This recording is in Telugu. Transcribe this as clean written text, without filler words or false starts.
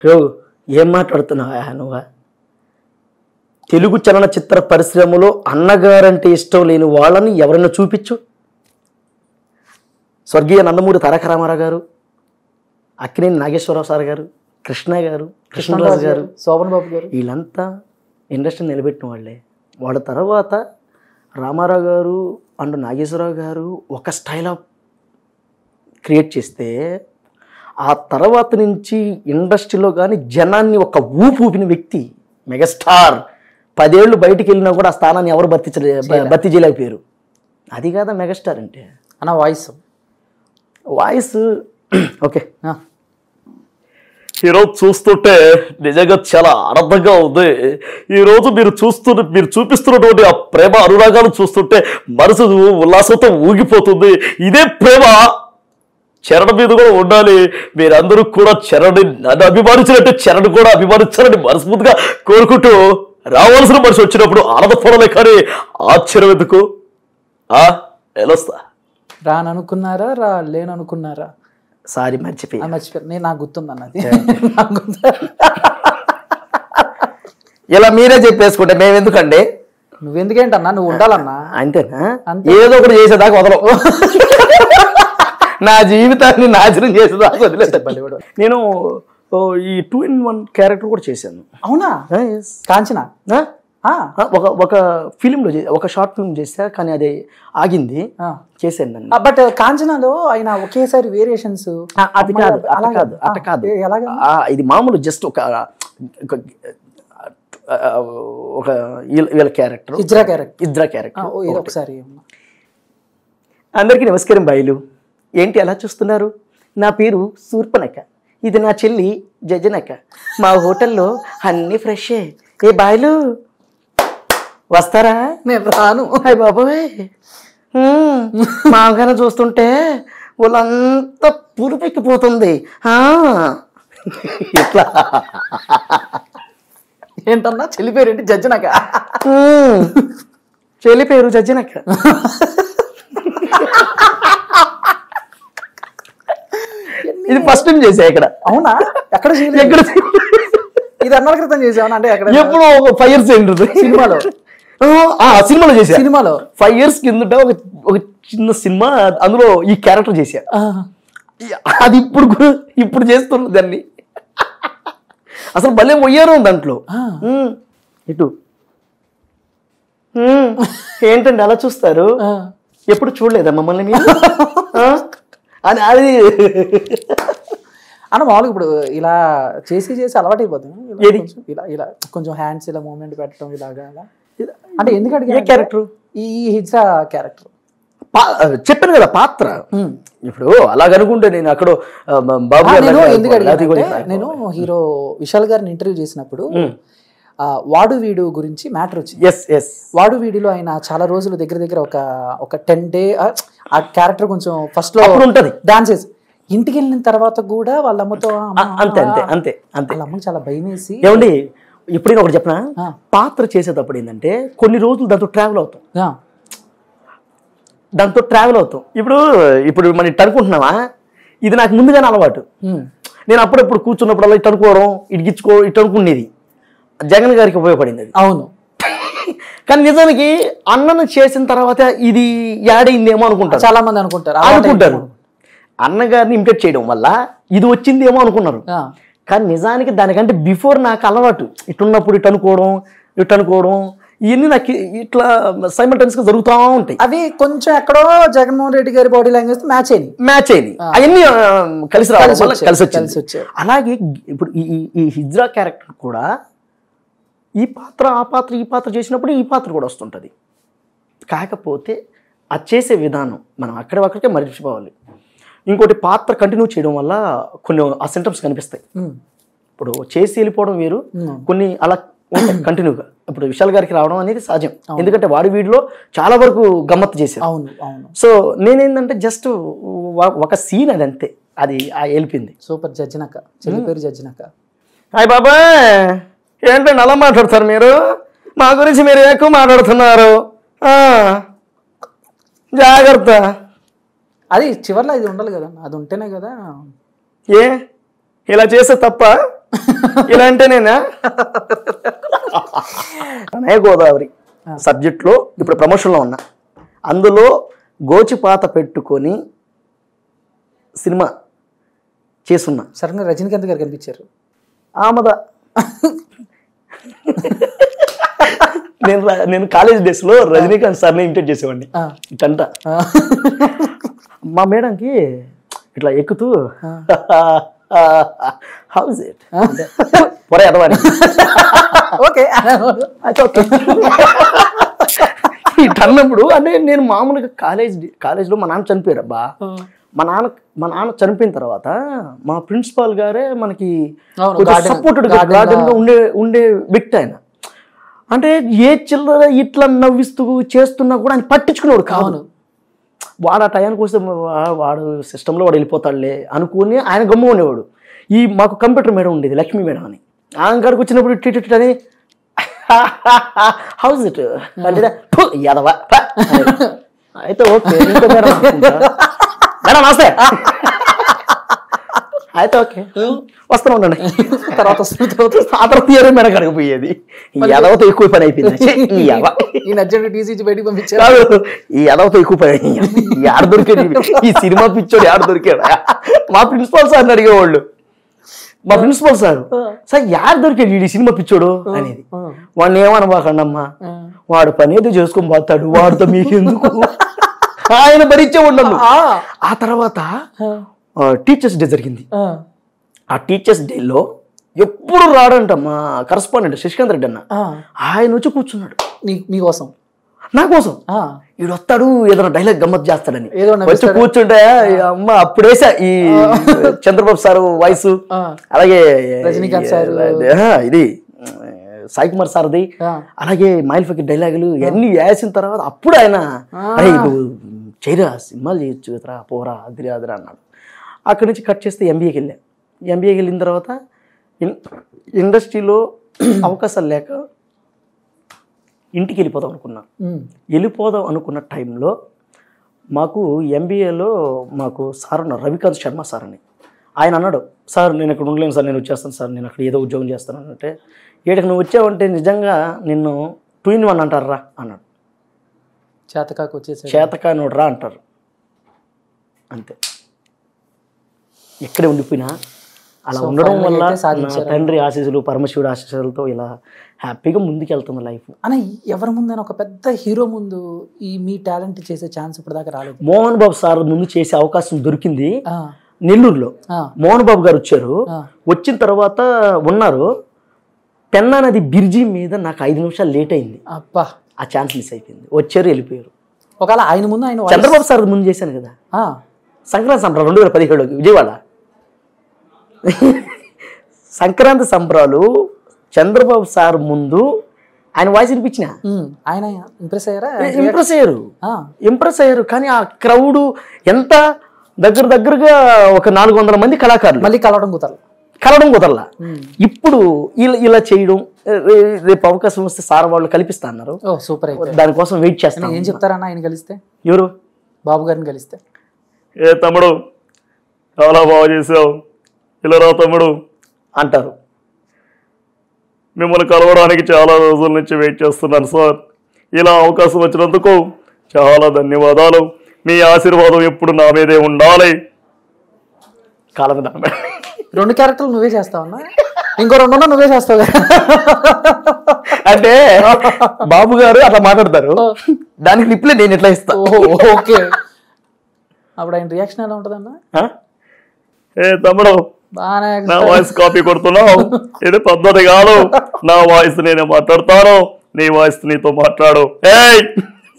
యో ఏం మాట్లాడుతున్నావా నువ్వు? తెలుగు చలనచిత్ర పరిశ్రమలో అన్నగారంటే ఇష్టం లేని వాళ్ళని ఎవరైనా చూపించు. స్వర్గీయ నందమూరి తారక రామారావు గారు, అక్కినేని నాగేశ్వరరావు సార్ గారు, కృష్ణ గారు, కృష్ణరాజు గారు, శోభన్ బాబు గారు, వీళ్ళంతా ఇండస్ట్రీని నిలబెట్టిన వాళ్ళే. వాళ్ళ తర్వాత రామారావు గారు అండ్ నాగేశ్వరరావు గారు ఒక స్టైల్ ఆఫ్ క్రియేట్ చేస్తే ఆ తర్వాత నుంచి ఇండస్ట్రీలో కానీ జనాన్ని ఒక ఊపిన వ్యక్తి మెగాస్టార్. 10 ఏళ్ళు బయటికి వెళ్ళినా కూడా ఆ స్థానాన్ని ఎవరు భర్తీ చేయలేకపోయారు. అది కాదా మెగాస్టార్ అంటే అన్న వాయిస్ ఓకే. ఈరోజు చూస్తుంటే నిజంగా చాలా ఆనందంగా ఉంది. ఈరోజు మీరు చూపిస్తున్నటువంటి ఆ ప్రేమ అనురాగాలు చూస్తుంటే మనసు ఉల్లాసంతో ఊగిపోతుంది. ఇదే ప్రేమ చరణ్ మీద కూడా ఉండాలి. మీరందరూ కూడా చరణ్ నన్ను అభిమానించినట్టే చరణ్ కూడా అభిమానించాలని మనస్ఫూర్తిగా కోరుకుంటూ, రావాల్సిన మనిషి వచ్చినప్పుడు ఆనందపడలే కానీ ఆశ్చర్యం ఎందుకు? ఎలొస్తా రాననుకున్నారా లేననుకున్నారా? సారీ మర్చిపోయాను. నేను నాకు గుర్తుంది అన్నది. ఇలా మీరే చెప్పేసుకుంటే మేము ఎందుకండి? నువ్వెందుకేంటన్నా, నువ్వు ఉండాలన్నా. అంతేనా? ఏదో ఒకటి చేసేదాకా వదలవు. నా జీవితాన్ని నాశనం చేసేదాకా వదిలేదు. నేను ఈ 2-in-1 క్యారెక్టర్ కూడా చేశాను. అవునా? కాంచనా ఒక ఫిలింలో ఒక షార్ట్ ఫిల్మ్ చేసా, కానీ అది ఆగింది. చేశాను దాన్ని. బట్ కాంచనాలో ఆయన ఒకేసారి వేరియేషన్స్ అది కాదు, అట్ట కాదు. ఇది మామూలు జస్ట్ ఒక వీళ్ళ క్యారెక్టర్, ఇజ్రా క్యారెక్టర్. ఒకసారి అందరికీ నమస్కారం బాయిలు. ఏంటి అలా చూస్తున్నారు? నా పేరు శూర్పణఖ, ఇది నా చెల్లి జజనక. మా హోటల్లో అన్ని ఫ్రెషే. ఏ బాయిలు వస్తారా? నేను రాను. అయ్య బాబోయ్, మామగానే చూస్తుంటే వాళ్ళంతా పురుపెక్కిపోతుంది. ఇట్లా ఏంటన్నా చెల్లి పేరు ఏంటి? జజ్జనక. చెల్లి పేరు జజ్జనక. ఇది ఫస్ట్ టైం చేసా ఇక్కడ. అవునా? ఎక్కడ ఇది అన్నాల క్రితం చేసావా? అంటే ఎక్కడ? ఎప్పుడు 5 years అయింది. సినిమాలో చేసా. సినిమాలో 5 years కిందట ఒక చిన్న సినిమా, అందులో ఈ క్యారెక్టర్ చేసా. అది ఇప్పుడు చేస్తున్నా దాన్ని. అసలు భలే పోయారు దాంట్లో. ఇటు ఏంటండి అలా చూస్తారు? ఎప్పుడు చూడలేదా మమ్మల్ని మీరు? అని అది అన్న మామూలుగా ఇప్పుడు ఇలా చేసి అలవాటు అయిపోతుంది. ఇలా కొంచెం హ్యాండ్స్ ఇలా మూవ్మెంట్ పెట్టడం ఇలాగా. అంటే ఎందుకంటే క్యారెక్టర్ ఈ హిజ్రా క్యారెక్టర్ చెప్పాను కదా పాత్ర. ఇప్పుడు అలాగనుకుంటే నేను అక్కడ బాబు నేను హీరో విశాల్ గారిని ఇంటర్వ్యూ చేసినప్పుడు వాడు వీడు గురించి మ్యాటర్ వచ్చింది. వాడు వీడిలో ఆయన చాలా రోజులు దగ్గర ఒక 10 days ఆ క్యారెక్టర్ కొంచెం ఫస్ట్ లో ఉంటది డాన్స్ చేసి ఇంటికి వెళ్ళిన తర్వాత కూడా వాళ్ళ అమ్మతో అంతే అంతే అంతే అంతే వాళ్ళ అమ్మకి చాలా భయం వేసి. ఏమండి ఎప్పుడైనా ఒకటి చెప్పనా, పాత్ర చేసేటప్పుడు ఏంటంటే కొన్ని రోజులు దాంతో ట్రావెల్ అవుతాం. ఇప్పుడు మనం ఇటు అనుకుంటున్నావా, ఇది నాకు ముందుగానే అలవాటు. నేను అప్పుడప్పుడు కూర్చున్నప్పుడు ఇటు అనుకోవడం, ఇటు అనుకునేది. జగన్ గారికి ఉపయోగపడింది అది. అవును. కానీ నిజానికి అన్నను చేసిన తర్వాత ఇది యాడ్ అయిందేమో అనుకుంటారు, చాలా మంది అనుకుంటారు. అన్నగారిని ఇమిటేట్ చేయడం వల్ల ఇది వచ్చిందేమో అనుకున్నారు. కానీ నిజానికి దానికంటే బిఫోర్ నాకు అలవాటు. ఇటున్నప్పుడు ఇటు అనుకోవడం ఇవన్నీ నాకు ఇట్లా సైమల్టేనియస్ గా జరుగుతూ ఉంటాయి. అవి కొంచెం ఎక్కడో జగన్మోహన్ రెడ్డి గారి బాడీ లాంగ్వేజ్ మ్యాచ్ అయింది. అవన్నీ కలిసి వచ్చాయి. అలాగే ఇప్పుడు ఈ హిజ్రా క్యారెక్టర్ కూడా ఈ పాత్ర ఈ పాత్ర చేసినప్పుడు ఈ పాత్ర కూడా వస్తుంటుంది. కాకపోతే అది చేసే విధానం మనం అక్కడికే మర్చిపోవాలి. ఇంకోటి పాత్ర కంటిన్యూ చేయడం వల్ల కొన్ని ఆ సింటమ్స్ కనిపిస్తాయి. ఇప్పుడు చేసి వెళ్ళిపోవడం వేరు, కొన్ని అలా ఉంటాయి కంటిన్యూగా. ఇప్పుడు విశాల్ గారికి రావడం అనేది సహజం, ఎందుకంటే వాడి వీడిలో చాలా వరకు గమ్మత్తు చేశారు. సో నేనేంటంటే జస్ట్ ఒక సీన్ అది అంతే, అది వెళ్ళిపోయింది. సూపర్. జజ్జనక, చెల్లి పేరు జజ్జనక. హాయ్ బాబా, ఏంటండి అలా మాట్లాడతారు మీరు? మా గురించి మీరు ఎక్కువ మాట్లాడుతున్నారు, జాగ్రత్త. అది చివర్లో ఇది ఉండాలి కదా, అది ఉంటేనే కదా. ఇలా చేస్తే తప్ప ఇలా అంటేనేనా? అనే గోదావరి సబ్జెక్ట్లో ఇప్పుడు ప్రమోషన్లో ఉన్నా, అందులో గోచిపాత పెట్టుకొని సినిమా చేస్తున్నా. సడన్గా రజనీకాంత్ గారు కనిపించారు. ఆమద నేను కాలేజ్ డేస్ లో రజనీకాంత్ సార్ని ఇమిటేట్ చేసేవాడిని. ఇటంట మా మేడంకి ఇట్లా ఎక్కుతూ హౌస్ ఇట్ పొరే అదవాని ఇటన్నప్పుడు అంటే నేను మామూలుగా కాలేజ్లో మా నాన్న చనిపోయారు అబ్బా. మా నాన్న చనిపోయిన తర్వాత మా ప్రిన్సిపాల్ గారే మనకి సపోర్టెడ్ గార్డెన్ గా ఉండే వ్యక్తి ఆయన. అంటే ఏ చిల్లర ఇట్లా నవ్విస్తూ చేస్తున్నా కూడా ఆయన పట్టించుకునేవాడు కాదు. వాడు ఆ టయానికి వస్తే వాడు సిస్టంలో వాడు వెళ్ళిపోతాడులే అనుకుని ఆయన గమ్ము ఉండేవాడు. మాకు కంప్యూటర్ మేడం ఉండేది, లక్ష్మీ మేడం అని. ఆయన కాడికి వచ్చినప్పుడు ఇట్ అని హౌస్ ఇట్ యాదవా అయితే ఓకే ఇంకో మేడం మేడం నమస్తే అయితే ఓకే వస్తూనే ఉండండి. తర్వాత ఆ తర్వాత ఇయర్ మేడం కాడికి పోయేది. ఈ యాదవతో ఎక్కువ పని అయిపోయింది. ఈ యాదవతో ఎక్కువ పని ఆడ దొరికేది. ఈ సినిమా పిచ్చోడు ఆడ దొరికాడు. మా ప్రిన్సిపాల్ సార్ని అడిగేవాళ్ళు, మా ప్రిన్సిపల్ సార్ యాడ దొరికాడు ఈ సినిమా పిచ్చోడు అనేది. వాడిని ఏమనమాకండమ్మా, వాడు పని ఏదో చేసుకొని పోతాడు, వాడితో మీకెందుకు ఆయన భరించే ఉండదు. ఆ తర్వాత టీచర్స్ డే జరిగింది. ఆ టీచర్స్ డేలో ఎప్పుడు రాడంట మా కరస్పాండెంట్ శశికాంత్ రెడ్డి అన్న. ఆయన వచ్చి కూర్చున్నాడు మీకోసం, నా కోసం. వీడు వస్తాడు ఏదైనా డైలాగ్ గమ్మత్ చేస్తాడని వచ్చి కూర్చుంటే అమ్మ అప్పుడేసా ఈ చంద్రబాబు సారు వాయిస్, అలాగే రజనీకాంత్ సార్, ఇది సాయి కుమార్ సార్ది, అలాగే మైల్ ఫకీర్ డైలాగులు ఇవన్నీ వేసిన తర్వాత అప్పుడు ఆయన అరే చేయరా సినిమాలు చేయొచ్చు కదరా పోరా అదిరా అదిరా అన్నాడు. అక్కడి నుంచి కట్ చేస్తే ఎంబీఏకి వెళ్ళా. ఎంబీఏకి వెళ్ళిన తర్వాత ఇండస్ట్రీలో అవకాశాలు లేక ఇంటికి వెళ్ళిపోదాం అనుకున్నా. వెళ్ళిపోదాం అనుకున్న టైంలో మాకు ఎంబీఏలో మాకు సార్ ఉన్నారు, రవికాంత్ శర్మ సార్ అని. ఆయన అన్నాడు, సార్ నేను ఇక్కడ ఉండలేను సార్, నేను వచ్చేస్తాను సార్, నేను అక్కడ ఏదో ఉద్యోగం చేస్తాను అంటే. ఏడకి నువ్వు వచ్చావంటే నిజంగా నిన్ను 2 in 1 అంటారా అన్నాడు. చేతకానోడు రా అంటారు అంతే. ఎక్కడే ఉండిపోయినా అలా ఉండడం వల్ల నా తండ్రి ఆశీస్సులు పరమశివుడు ఆశీస్సులతో ఇలా హ్యాపీగా ముందుకు వెళ్తుంది లైఫ్. అని ఎవరి ముందైనా ఒక పెద్ద హీరో ముందు మీ టాలెంట్ చేసే ఛాన్స్ ఇప్పుడు దాకా రాలేదు. మోహన్ బాబు సార్ ముందు చేసే అవకాశం దొరికింది నెల్లూరులో. మోహన్ బాబు గారు వచ్చారు. వచ్చిన తర్వాత ఉన్నారు. పెన్నా నది బ్రిడ్జి మీద నాకు 5 నిమిషాలు లేట్ అయింది. అబ్బా, ఆ ఛాన్స్ మిస్ అయిపోయింది. వచ్చారు వెళ్ళిపోయారు. ఒకవేళ ఆయన ముందు ఆయన చంద్రబాబు సార్ ముందు చేశాను కదా సంక్రాంతి సంబరాలు 2017 విజయవాడ. సంక్రాంతి సంబరాలు చంద్రబాబు సార్ ముందు ఆయన వాయిస్ వినిపించిన ఆయన ఇంప్రెస్ అయ్యారు. కానీ ఆ క్రౌడ్ ఎంత దగ్గరగా ఒక 400 మంది కళాకారులు మళ్ళీ కలవడం కుదరలా. ఇప్పుడు ఇలా చేయడం, రేపు అవకాశం వస్తే సార్ వాళ్ళు కల్పిస్తా అన్నారు. సూపర్. దానికోసం వెయిట్ చేస్తాను. ఏం చెప్తారన్నా ఆయన కలిస్తే? ఎవరు? బాబు గారిని కలిస్తే, ఏ తమ్ముడు చాలా బాగా చేసావు, ఇలా రా తమ్ముడు అంటారు. మిమ్మల్ని కలవడానికి చాలా రోజుల నుంచి వెయిట్ చేస్తున్నాను సార్. ఇలా అవకాశం వచ్చినందుకు చాలా ధన్యవాదాలు. మీ ఆశీర్వాదం ఎప్పుడు నా మీదే ఉండాలి. కాలం 2 క్యారెక్టర్లు నువ్వే చేస్తావన్నా? ఇంకో 2 నువ్వే చేస్తావు అంటే బాబు గారు అట్లా మాట్లాడతారు, దానికి రిప్లై నేను ఎట్లా ఇస్తా. ఓకే, అప్పుడు ఆయన రియాక్షన్ ఎలా ఉంటుందన్నా? ఏ తమ్ముడు నా వాయిస్ కాపీ కొడుతున్నావు, ఇది పద్ధతి కాదు. నా వాయిస్ నేనే మాట్లాడతాను, నీ వాయిస్ నీతో మాట్లాడు. ఏయ్